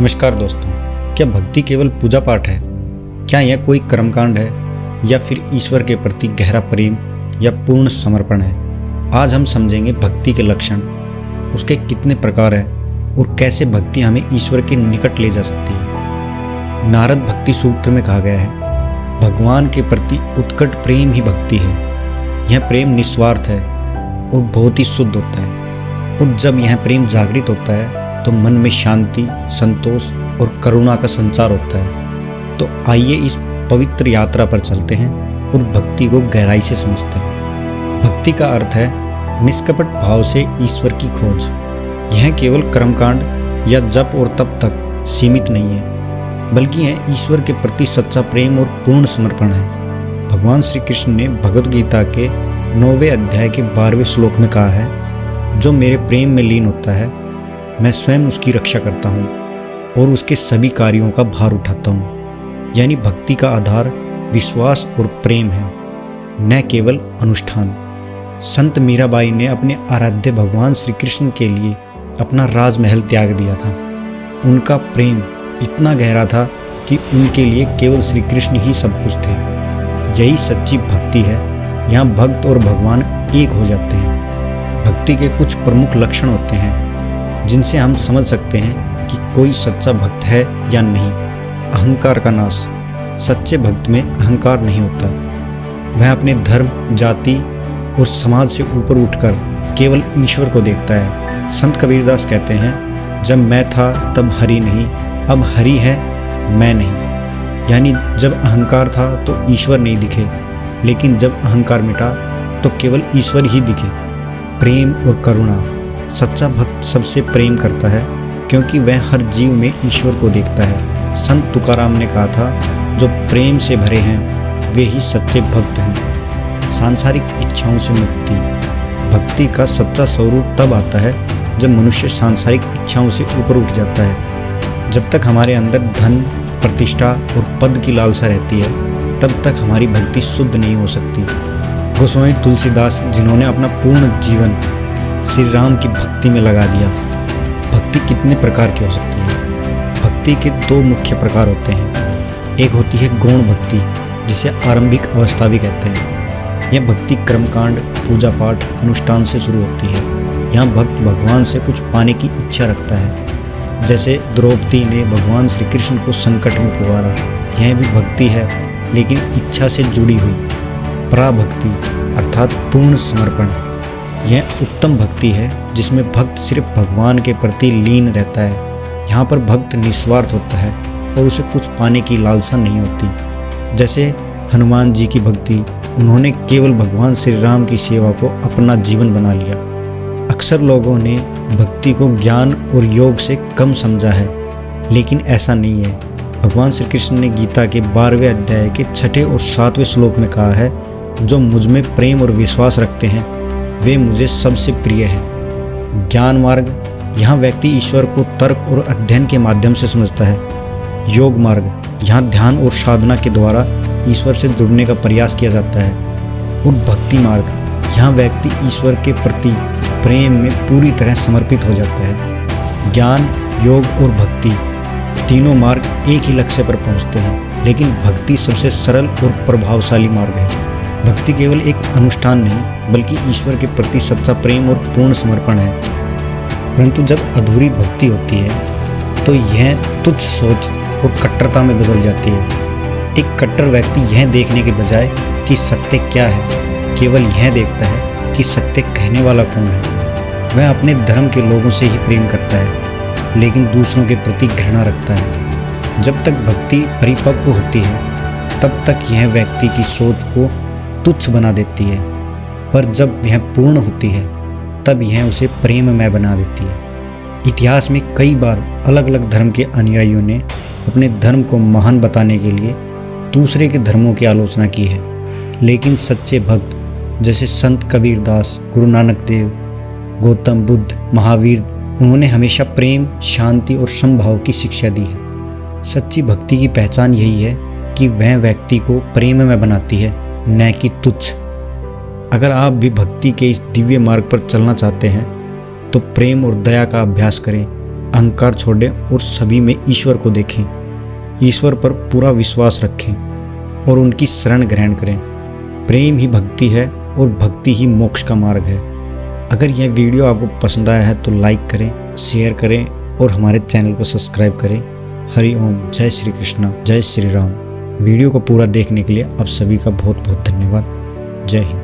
नमस्कार दोस्तों, क्या भक्ति केवल पूजा पाठ है? क्या यह कोई कर्मकांड है या फिर ईश्वर के प्रति गहरा प्रेम या पूर्ण समर्पण है? आज हम समझेंगे भक्ति के लक्षण, उसके कितने प्रकार हैं और कैसे भक्ति हमें ईश्वर के निकट ले जा सकती है। नारद भक्ति सूत्र में कहा गया है, भगवान के प्रति उत्कट प्रेम ही भक्ति है। यह प्रेम निस्वार्थ है और बहुत ही शुद्ध होता है, और जब यह प्रेम जागृत होता है तो मन में शांति, संतोष और करुणा का संचार होता है। तो आइए इस पवित्र यात्रा पर चलते हैं और भक्ति को गहराई से समझते हैं। भक्ति का अर्थ है निष्कपट भाव से ईश्वर की खोज। यह केवल कर्मकांड या जप और तप तक सीमित नहीं है, बल्कि यह ईश्वर के प्रति सच्चा प्रेम और पूर्ण समर्पण है। भगवान श्री कृष्ण ने भगवद गीता के 9वें अध्याय के 12वें श्लोक में कहा है, जो मेरे प्रेम में लीन होता है, मैं स्वयं उसकी रक्षा करता हूँ और उसके सभी कार्यों का भार उठाता हूँ। यानी भक्ति का आधार विश्वास और प्रेम है, न केवल अनुष्ठान। संत मीराबाई ने अपने आराध्य भगवान श्री कृष्ण के लिए अपना राजमहल त्याग दिया था। उनका प्रेम इतना गहरा था कि उनके लिए केवल श्री कृष्ण ही सब कुछ थे। यही सच्ची भक्ति है। यहाँ भक्त और भगवान एक हो जाते हैं। भक्ति के कुछ प्रमुख लक्षण होते हैं जिनसे हम समझ सकते हैं कि कोई सच्चा भक्त है या नहीं। अहंकार का नाश। सच्चे भक्त में अहंकार नहीं होता। वह अपने धर्म, जाति और समाज से ऊपर उठकर केवल ईश्वर को देखता है। संत कबीरदास कहते हैं, जब मैं था तब हरि नहीं, अब हरि है मैं नहीं। यानी जब अहंकार था तो ईश्वर नहीं दिखे, लेकिन जब अहंकार मिटा तो केवल ईश्वर ही दिखे। प्रेम और करुणा। सच्चा भक्त सबसे प्रेम करता है क्योंकि वह हर जीव में ईश्वर को देखता है। संत तुकाराम ने कहा था, जो प्रेम से भरे हैं वे ही सच्चे भक्त हैं। सांसारिक इच्छाओं से मुक्ति। भक्ति का सच्चा स्वरूप तब आता है जब मनुष्य सांसारिक इच्छाओं से ऊपर उठ जाता है। जब तक हमारे अंदर धन, प्रतिष्ठा और पद की लालसा रहती है, तब तक हमारी भक्ति शुद्ध नहीं हो सकती। गोस्वामी तुलसीदास, जिन्होंने अपना पूर्ण जीवन श्री राम की भक्ति में लगा दिया। भक्ति कितने प्रकार की हो सकती है? भक्ति के दो मुख्य प्रकार होते हैं। एक होती है गौण भक्ति, जिसे आरंभिक अवस्था भी कहते हैं। यह भक्ति कर्मकांड, पूजा पाठ, अनुष्ठान से शुरू होती है। यहाँ भक्त भगवान से कुछ पाने की इच्छा रखता है। जैसे द्रौपदी ने भगवान श्री कृष्ण को संकट में पुकारा, यह भी भक्ति है, लेकिन इच्छा से जुड़ी हुई। पराभक्ति अर्थात पूर्ण समर्पण। यह उत्तम भक्ति है जिसमें भक्त सिर्फ भगवान के प्रति लीन रहता है। यहाँ पर भक्त निस्वार्थ होता है और उसे कुछ पाने की लालसा नहीं होती। जैसे हनुमान जी की भक्ति, उन्होंने केवल भगवान श्री राम की सेवा को अपना जीवन बना लिया। अक्सर लोगों ने भक्ति को ज्ञान और योग से कम समझा है, लेकिन ऐसा नहीं है। भगवान श्री कृष्ण ने गीता के 12वें अध्याय के 6 और 7वें श्लोक में कहा है, जो मुझ में प्रेम और विश्वास रखते हैं वे मुझे सबसे प्रिय हैं। ज्ञान मार्ग। यहाँ व्यक्ति ईश्वर को तर्क और अध्ययन के माध्यम से समझता है। योग मार्ग। यहाँ ध्यान और साधना के द्वारा ईश्वर से जुड़ने का प्रयास किया जाता है। और भक्ति मार्ग। यहाँ व्यक्ति ईश्वर के प्रति प्रेम में पूरी तरह समर्पित हो जाता है। ज्ञान, योग और भक्ति तीनों मार्ग एक ही लक्ष्य पर पहुँचते हैं, लेकिन भक्ति सबसे सरल और प्रभावशाली मार्ग है। भक्ति केवल एक अनुष्ठान नहीं, बल्कि ईश्वर के प्रति सच्चा प्रेम और पूर्ण समर्पण है। परंतु जब अधूरी भक्ति होती है तो यह तुच्छ सोच और कट्टरता में बदल जाती है। एक कट्टर व्यक्ति यह देखने के बजाय कि सत्य क्या है, केवल यह देखता है कि सत्य कहने वाला कौन है। वह अपने धर्म के लोगों से ही प्रेम करता है, लेकिन दूसरों के प्रति घृणा रखता है। जब तक भक्ति परिपक्व होती है, तब तक यह व्यक्ति की सोच को तुच्छ बना देती है, पर जब यह पूर्ण होती है तब यह उसे प्रेममय बना देती है। इतिहास में कई बार अलग अलग धर्म के अनुयायियों ने अपने धर्म को महान बताने के लिए दूसरे के धर्मों की आलोचना की है, लेकिन सच्चे भक्त जैसे संत कबीरदास, गुरु नानक देव, गौतम बुद्ध, महावीर, उन्होंने हमेशा प्रेम, शांति और समभाव की शिक्षा दी है। सच्ची भक्ति की पहचान यही है कि वह व्यक्ति को प्रेममय बनाती है, न कि तुच्छ। अगर आप भी भक्ति के इस दिव्य मार्ग पर चलना चाहते हैं तो प्रेम और दया का अभ्यास करें। अहंकार छोड़ें और सभी में ईश्वर को देखें। ईश्वर पर पूरा विश्वास रखें और उनकी शरण ग्रहण करें। प्रेम ही भक्ति है और भक्ति ही मोक्ष का मार्ग है। अगर यह वीडियो आपको पसंद आया है तो लाइक करें, शेयर करें और हमारे चैनल को सब्सक्राइब करें। हरि ओम। जय श्री कृष्ण, जय श्री राम। वीडियो को पूरा देखने के लिए आप सभी का बहुत बहुत धन्यवाद। जय हिंद।